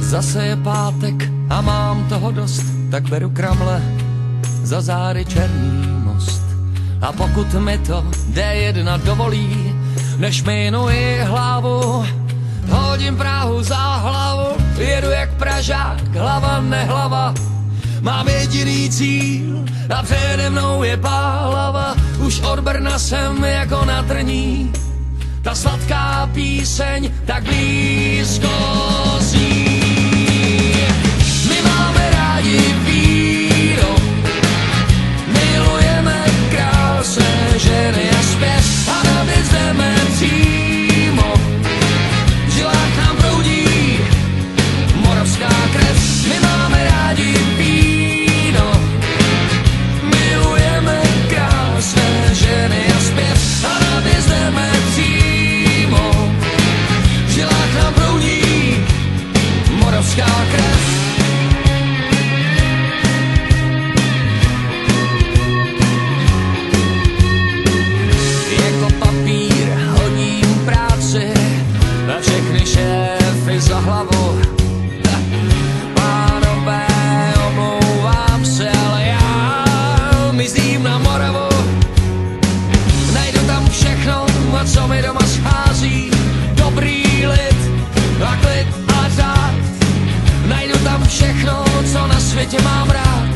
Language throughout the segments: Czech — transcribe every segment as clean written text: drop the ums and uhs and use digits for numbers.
Zase je pátek a mám toho dost, tak beru kramle za zády Černý most. A pokud mi to D1 dovolí, než minuji hlavu, hodím Prahu za hlavu, jedu jak Pražák, hlava nehlava. Mám jediný cíl a přede mnou je Pálava. Už od Brna jsem jako na trní, ta sladká píseň tak blízko zní. My máme rádi víno, milujeme krásné ženy a zpěv a na věc jdeme přímo. V žilách nám proudí moravská krev. My máme rádi víno, milujeme krásné ženy a zpěv a na věc jdeme přímo. V žilách nám proudí moravská krev. Jako papír hodím práci a všechny šéfy za hlavu. Pánové, omlouvám se, ale já mizím na Moravu. Najdu tam všechno, co mi doma schází, dobrý lid a klid a řád. Najdu tam všechno, co na světě mám rád,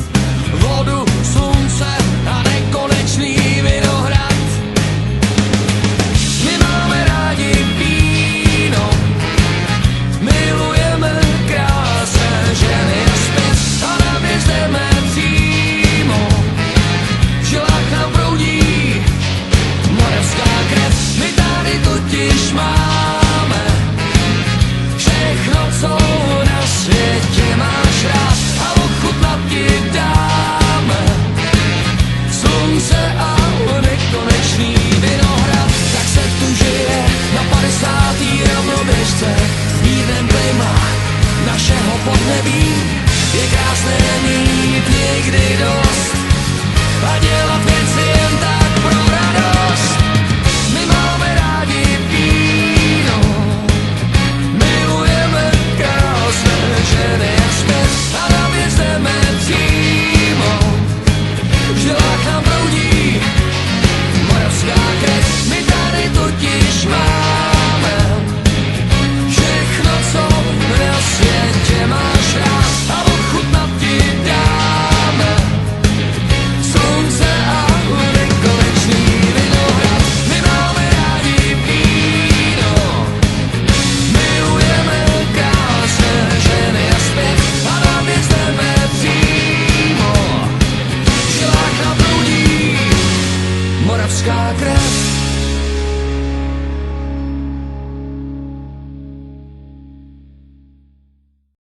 vodu, slunce a nekonečný vinohrad. My máme rádi víno, milujeme krásné ženy a zpěv a na věc jdeme přímo. V žilách nám proudí moravská krev. My tady totiž máme všechno, co na světě máš rád, a ochutnat ti dáme slunce a nekonečný vinohrad. Tak se tu žije na 50. rovnoběžce v mírném klima našeho podnebí. Je krásné mít někdy dost a dělat věci jen tak pro radost. My máme rádi víno, milujeme krásné ženy a zpěv a na věc jdeme přímo. V žilách nám proudí moravská krev. My tady totiž máme všechno, co na světě máš rád, a ochutnat ti dáme slunce a nekonečný vinohrad. My máme rádi víno, milujeme krásné ženy a zpěv a na věc jdeme přímo. V žilách nám proudí moravská krev.